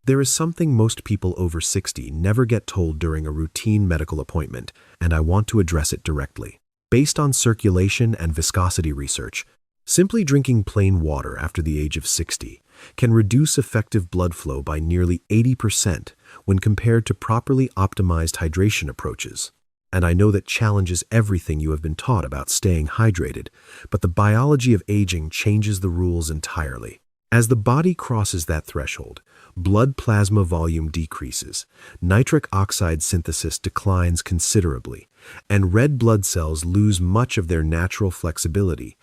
There is something most people over 60 never get told during a routine medical appointment, and I want to address it directly. Based on circulation and viscosity research, simply drinking plain water after the age of 60 can reduce effective blood flow by nearly 80% when compared to properly optimized hydration approaches. And I know that challenges everything you have been taught about staying hydrated, but the biology of aging changes the rules entirely. As the body crosses that threshold, blood plasma volume decreases, nitric oxide synthesis declines considerably, and red blood cells lose much of their natural flexibility,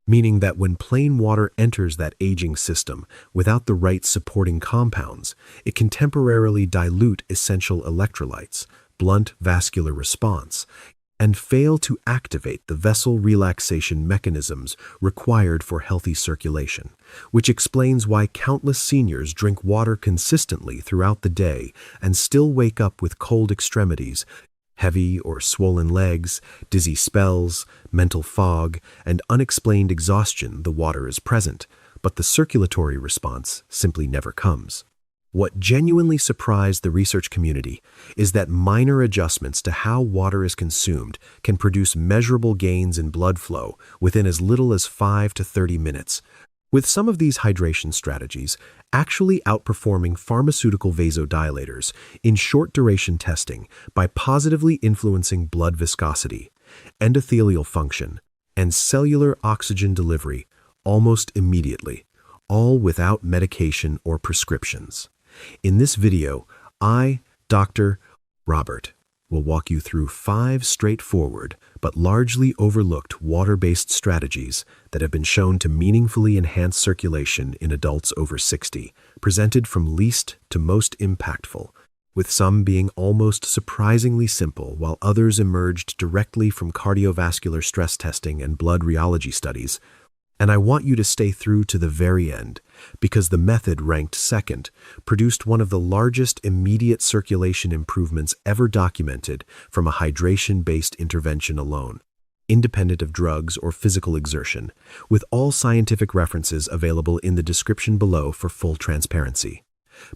meaning that when plain water enters that aging system without the right supporting compounds, it can temporarily dilute essential electrolytes, blunt vascular response, and fail to activate the vessel relaxation mechanisms required for healthy circulation, which explains why countless seniors drink water consistently throughout the day and still wake up with cold extremities, heavy or swollen legs, dizzy spells, mental fog, and unexplained exhaustion. The water is present, but the circulatory response simply never comes. What genuinely surprised the research community is that minor adjustments to how water is consumed can produce measurable gains in blood flow within as little as 5 to 30 minutes, with some of these hydration strategies actually outperforming pharmaceutical vasodilators in short-duration testing by positively influencing blood viscosity, endothelial function, and cellular oxygen delivery almost immediately, all without medication or prescriptions. In this video, I, Dr. Robert, will walk you through 5 straightforward but largely overlooked water-based strategies that have been shown to meaningfully enhance circulation in adults over 60, presented from least to most impactful, with some being almost surprisingly simple while others emerged directly from cardiovascular stress testing and blood rheology studies. And I want you to stay through to the very end, because the method ranked second produced one of the largest immediate circulation improvements ever documented from a hydration-based intervention alone, independent of drugs or physical exertion, with all scientific references available in the description below for full transparency.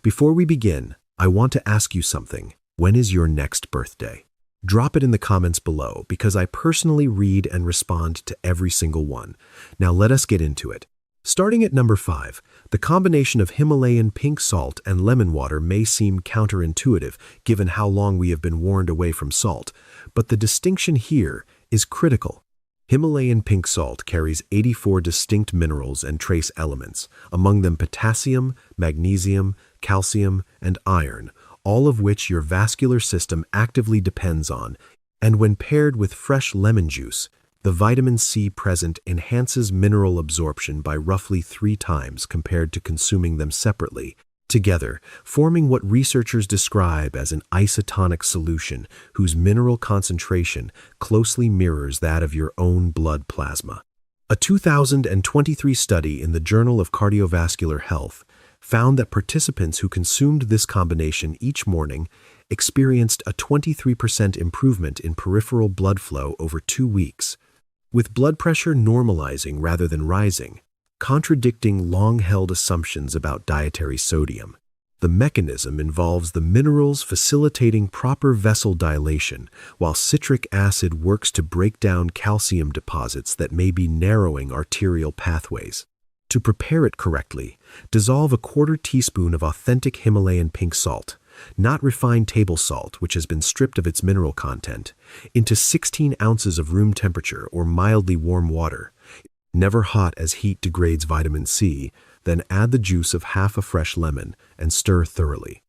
Before we begin, I want to ask you something. When is your next birthday? Drop it in the comments below, because I personally read and respond to every single one. Now let us get into it. Starting at number 5, the combination of Himalayan pink salt and lemon water may seem counterintuitive given how long we have been warned away from salt, but the distinction here is critical. Himalayan pink salt carries 84 distinct minerals and trace elements, among them potassium, magnesium, calcium, and iron, all of which your vascular system actively depends on, and when paired with fresh lemon juice, the vitamin C present enhances mineral absorption by roughly 3 times compared to consuming them separately, together forming what researchers describe as an isotonic solution whose mineral concentration closely mirrors that of your own blood plasma. A 2023 study in the Journal of Cardiovascular Health found that participants who consumed this combination each morning experienced a 23% improvement in peripheral blood flow over 2 weeks, with blood pressure normalizing rather than rising, contradicting long-held assumptions about dietary sodium. The mechanism involves the minerals facilitating proper vessel dilation, while citric acid works to break down calcium deposits that may be narrowing arterial pathways. To prepare it correctly, dissolve a 1/4 teaspoon of authentic Himalayan pink salt, not refined table salt which has been stripped of its mineral content, into 16 ounces of room temperature or mildly warm water, never hot as heat degrades vitamin C. Then add the juice of half a fresh lemon and stir thoroughly.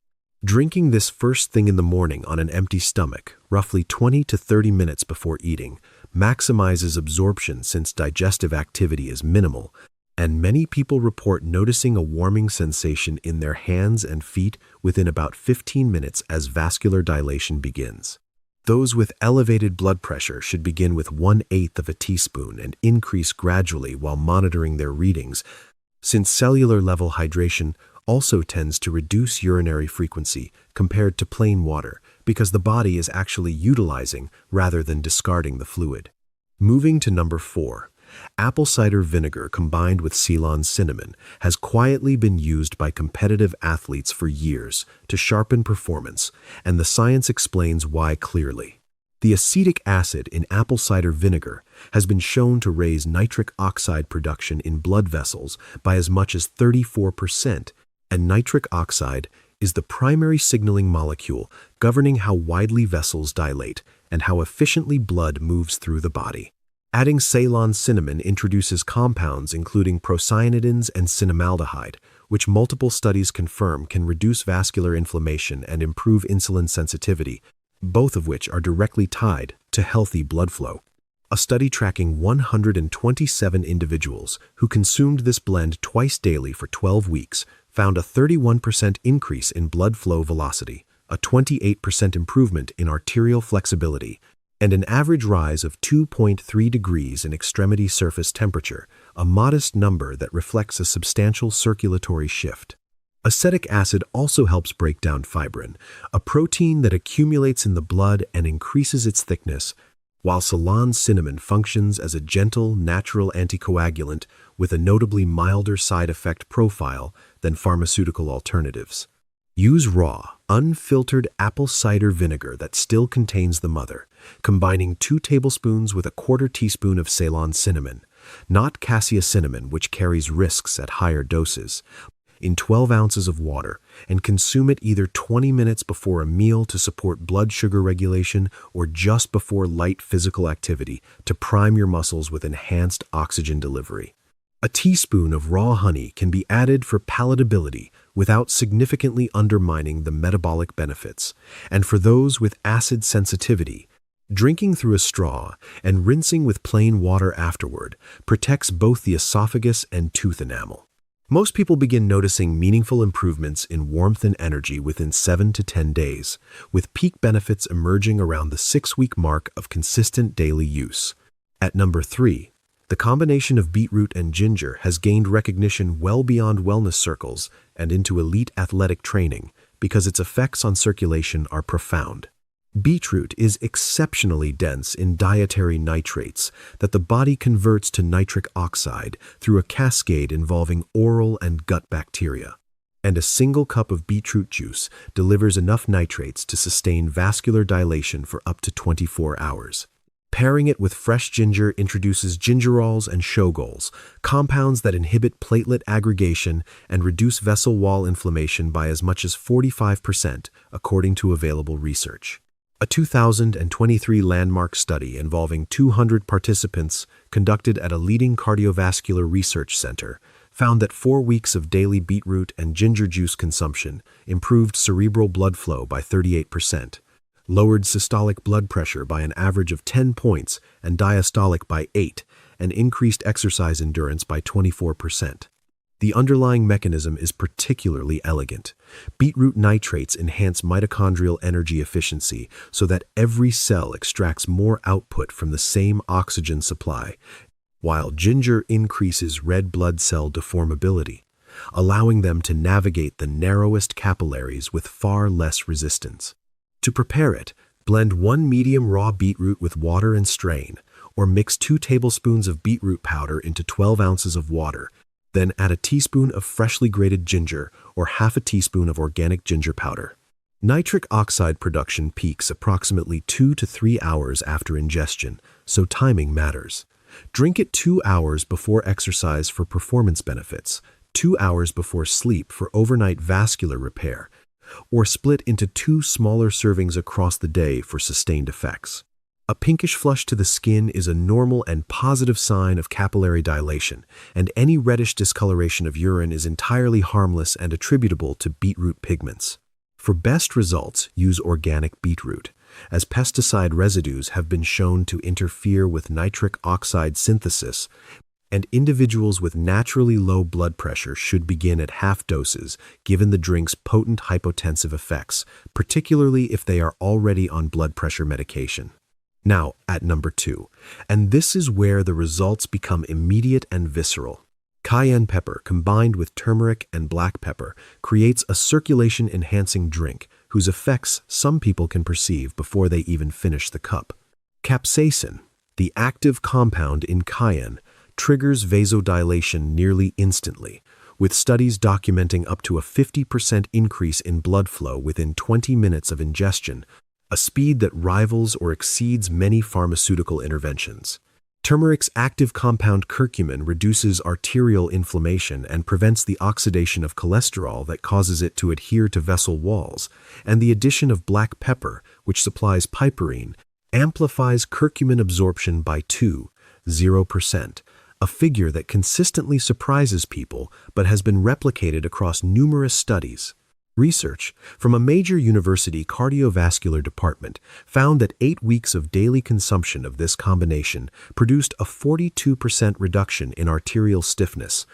Drinking this first thing in the morning on an empty stomach, roughly 20 to 30 minutes before eating, maximizes absorption since digestive activity is minimal, and many people report noticing a warming sensation in their hands and feet within about 15 minutes as vascular dilation begins. Those with elevated blood pressure should begin with 1/8 of a teaspoon and increase gradually while monitoring their readings, since cellular level hydration also tends to reduce urinary frequency compared to plain water because the body is actually utilizing rather than discarding the fluid. Moving to number 4. Apple cider vinegar combined with Ceylon cinnamon has quietly been used by competitive athletes for years to sharpen performance, and the science explains why clearly. The acetic acid in apple cider vinegar has been shown to raise nitric oxide production in blood vessels by as much as 34%, and nitric oxide is the primary signaling molecule governing how widely vessels dilate and how efficiently blood moves through the body. Adding Ceylon cinnamon introduces compounds including procyanidins and cinnamaldehyde, which multiple studies confirm can reduce vascular inflammation and improve insulin sensitivity, both of which are directly tied to healthy blood flow. A study tracking 127 individuals who consumed this blend twice daily for 12 weeks found a 31% increase in blood flow velocity, a 28% improvement in arterial flexibility, and an average rise of 2.3 degrees in extremity surface temperature, a modest number that reflects a substantial circulatory shift. Acetic acid also helps break down fibrin, a protein that accumulates in the blood and increases its thickness, while Ceylon cinnamon functions as a gentle, natural anticoagulant with a notably milder side effect profile than pharmaceutical alternatives. Use raw, unfiltered apple cider vinegar that still contains the mother, combining 2 tablespoons with a quarter teaspoon of Ceylon cinnamon, not cassia cinnamon, which carries risks at higher doses, in 12 ounces of water, and consume it either 20 minutes before a meal to support blood sugar regulation or just before light physical activity to prime your muscles with enhanced oxygen delivery. A teaspoon of raw honey can be added for palatability without significantly undermining the metabolic benefits, and for those with acid sensitivity, drinking through a straw and rinsing with plain water afterward protects both the esophagus and tooth enamel. Most people begin noticing meaningful improvements in warmth and energy within 7 to 10 days, with peak benefits emerging around the 6-week mark of consistent daily use. At number 3, the combination of beetroot and ginger has gained recognition well beyond wellness circles and into elite athletic training because its effects on circulation are profound. Beetroot is exceptionally dense in dietary nitrates that the body converts to nitric oxide through a cascade involving oral and gut bacteria. And a single cup of beetroot juice delivers enough nitrates to sustain vascular dilation for up to 24 hours. Pairing it with fresh ginger introduces gingerols and shogols, compounds that inhibit platelet aggregation and reduce vessel wall inflammation by as much as 45%, according to available research. A 2023 landmark study involving 200 participants conducted at a leading cardiovascular research center found that 4 weeks of daily beetroot and ginger juice consumption improved cerebral blood flow by 38%, lowered systolic blood pressure by an average of 10 points and diastolic by 8, and increased exercise endurance by 24%. The underlying mechanism is particularly elegant. Beetroot nitrates enhance mitochondrial energy efficiency so that every cell extracts more output from the same oxygen supply, while ginger increases red blood cell deformability, allowing them to navigate the narrowest capillaries with far less resistance. To prepare it, blend 1 medium raw beetroot with water and strain, or mix 2 tablespoons of beetroot powder into 12 ounces of water. Then add a teaspoon of freshly grated ginger or half a teaspoon of organic ginger powder. Nitric oxide production peaks approximately 2 to 3 hours after ingestion, so timing matters. Drink it 2 hours before exercise for performance benefits, 2 hours before sleep for overnight vascular repair, or split into 2 smaller servings across the day for sustained effects. A pinkish flush to the skin is a normal and positive sign of capillary dilation, and any reddish discoloration of urine is entirely harmless and attributable to beetroot pigments. For best results, use organic beetroot, as pesticide residues have been shown to interfere with nitric oxide synthesis, and individuals with naturally low blood pressure should begin at half doses given the drink's potent hypotensive effects, particularly if they are already on blood pressure medication. Now, at number 2, and this is where the results become immediate and visceral. Cayenne pepper combined with turmeric and black pepper creates a circulation-enhancing drink whose effects some people can perceive before they even finish the cup. Capsaicin, the active compound in cayenne, triggers vasodilation nearly instantly, with studies documenting up to a 50% increase in blood flow within 20 minutes of ingestion, a speed that rivals or exceeds many pharmaceutical interventions. Turmeric's active compound curcumin reduces arterial inflammation and prevents the oxidation of cholesterol that causes it to adhere to vessel walls, and the addition of black pepper, which supplies piperine, amplifies curcumin absorption by 0%, a figure that consistently surprises people but has been replicated across numerous studies. Research from a major university cardiovascular department found that 8 weeks of daily consumption of this combination produced a 42% reduction in arterial stiffness,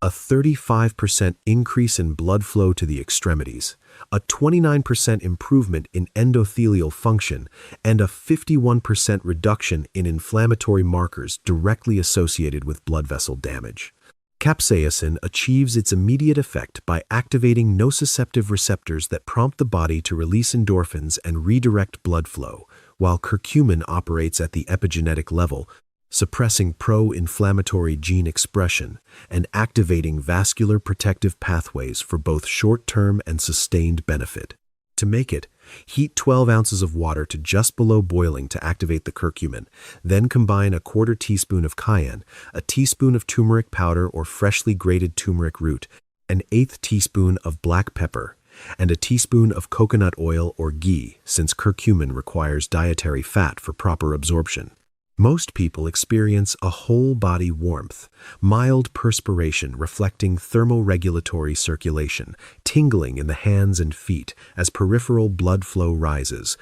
a 35% increase in blood flow to the extremities, a 29% improvement in endothelial function, and a 51% reduction in inflammatory markers directly associated with blood vessel damage. Capsaicin achieves its immediate effect by activating nociceptive receptors that prompt the body to release endorphins and redirect blood flow, while curcumin operates at the epigenetic level, suppressing pro-inflammatory gene expression and activating vascular protective pathways for both short-term and sustained benefit. To make it, heat 12 ounces of water to just below boiling to activate the curcumin, then combine a 1/4 teaspoon of cayenne, a teaspoon of turmeric powder or freshly grated turmeric root, an 1/8 teaspoon of black pepper, and a teaspoon of coconut oil or ghee, since curcumin requires dietary fat for proper absorption. Most people experience a whole-body warmth, mild perspiration reflecting thermoregulatory circulation, tingling in the hands and feet as peripheral blood flow rises,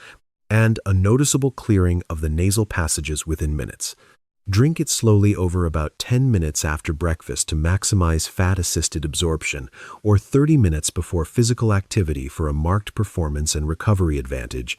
and a noticeable clearing of the nasal passages within minutes. Drink it slowly over about 10 minutes after breakfast to maximize fat-assisted absorption, or 30 minutes before physical activity for a marked performance and recovery advantage,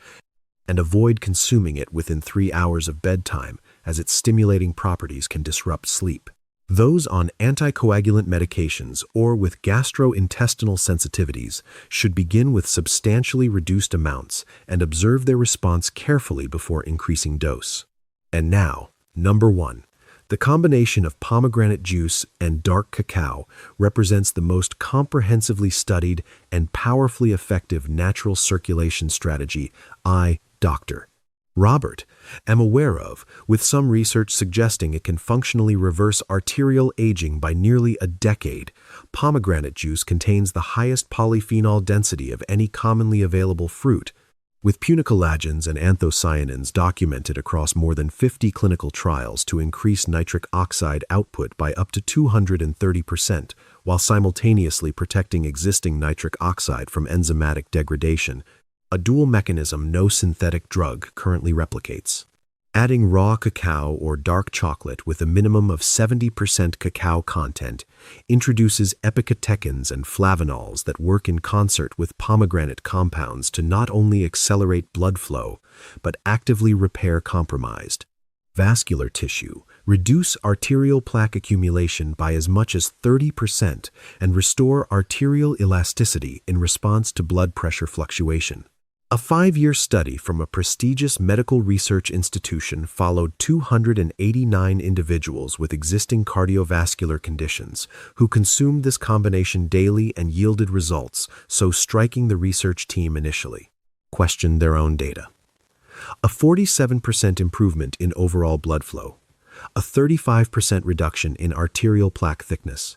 and avoid consuming it within 3 hours of bedtime, as its stimulating properties can disrupt sleep. Those on anticoagulant medications or with gastrointestinal sensitivities should begin with substantially reduced amounts and observe their response carefully before increasing dose. And now, number 1. The combination of pomegranate juice and dark cacao represents the most comprehensively studied and powerfully effective natural circulation strategy Dr. Robert am aware of, with some research suggesting it can functionally reverse arterial aging by nearly a decade. Pomegranate juice contains the highest polyphenol density of any commonly available fruit, with punicolagens and anthocyanins documented across more than 50 clinical trials to increase nitric oxide output by up to 230%, while simultaneously protecting existing nitric oxide from enzymatic degradation, a dual mechanism no synthetic drug currently replicates. Adding raw cacao or dark chocolate with a minimum of 70% cacao content introduces epicatechins and flavanols that work in concert with pomegranate compounds to not only accelerate blood flow, but actively repair compromised vascular tissue, reduce arterial plaque accumulation by as much as 30%, and restore arterial elasticity in response to blood pressure fluctuation. A 5-year study from a prestigious medical research institution followed 289 individuals with existing cardiovascular conditions who consumed this combination daily and yielded results so striking the research team initially questioned their own data. A 47% improvement in overall blood flow, a 35% reduction in arterial plaque thickness,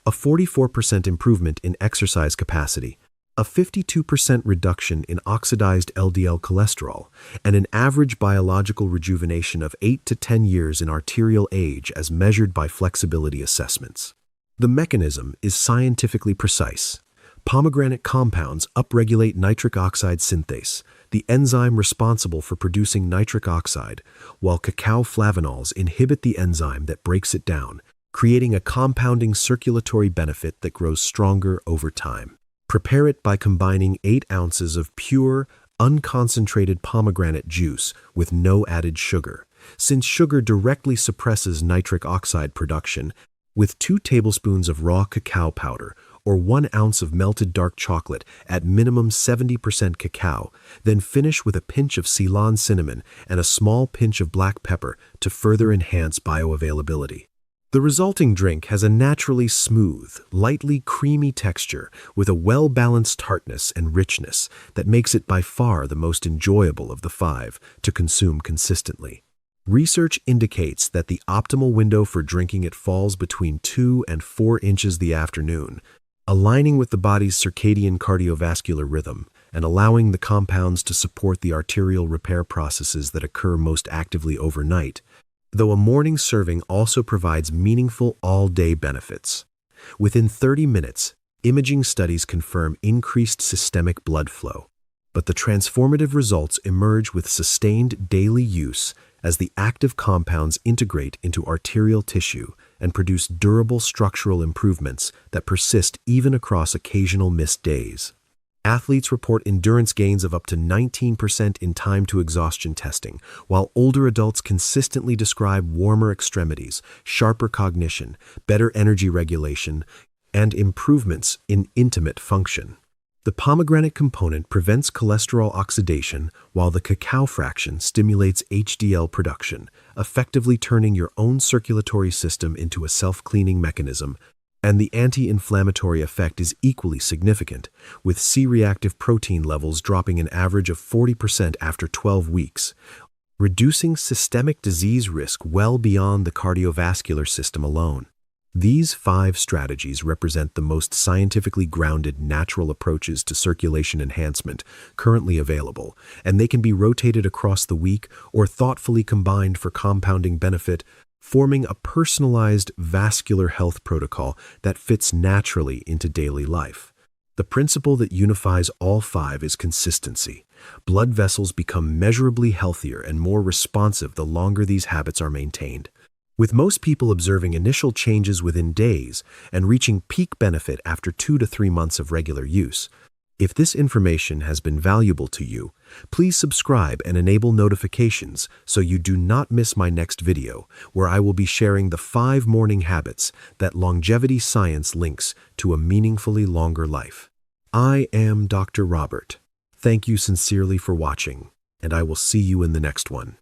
a 44% improvement in exercise capacity, a 52% reduction in oxidized LDL cholesterol, and an average biological rejuvenation of 8 to 10 years in arterial age as measured by flexibility assessments. The mechanism is scientifically precise. Pomegranate compounds upregulate nitric oxide synthase, the enzyme responsible for producing nitric oxide, while cacao flavanols inhibit the enzyme that breaks it down, creating a compounding circulatory benefit that grows stronger over time. Prepare it by combining 8 ounces of pure, unconcentrated pomegranate juice with no added sugar, since sugar directly suppresses nitric oxide production, with 2 tablespoons of raw cacao powder or 1 ounce of melted dark chocolate at minimum 70% cacao, then finish with a pinch of Ceylon cinnamon and a small pinch of black pepper to further enhance bioavailability. The resulting drink has a naturally smooth, lightly creamy texture with a well-balanced tartness and richness that makes it by far the most enjoyable of the five to consume consistently. Research indicates that the optimal window for drinking it falls between 2 and 4 inches the afternoon, aligning with the body's circadian cardiovascular rhythm and allowing the compounds to support the arterial repair processes that occur most actively overnight, though a morning serving also provides meaningful all-day benefits. Within 30 minutes, imaging studies confirm increased systemic blood flow, but the transformative results emerge with sustained daily use as the active compounds integrate into arterial tissue and produce durable structural improvements that persist even across occasional missed days. Athletes report endurance gains of up to 19% in time-to-exhaustion testing, while older adults consistently describe warmer extremities, sharper cognition, better energy regulation, and improvements in intimate function. The pomegranate component prevents cholesterol oxidation, while the cacao fraction stimulates HDL production, effectively turning your own circulatory system into a self-cleaning mechanism. And the anti-inflammatory effect is equally significant, with C-reactive protein levels dropping an average of 40% after 12 weeks, reducing systemic disease risk well beyond the cardiovascular system alone. These 5 strategies represent the most scientifically grounded natural approaches to circulation enhancement currently available, and they can be rotated across the week or thoughtfully combined for compounding benefit, forming a personalized vascular health protocol that fits naturally into daily life. The principle that unifies all 5 is consistency. Blood vessels become measurably healthier and more responsive the longer these habits are maintained. With most people observing initial changes within days and reaching peak benefit after 2 to 3 months of regular use. If this information has been valuable to you, please subscribe and enable notifications so you do not miss my next video, where I will be sharing the 5 morning habits that longevity science links to a meaningfully longer life. I am Dr. Robert. Thank you sincerely for watching, and I will see you in the next one.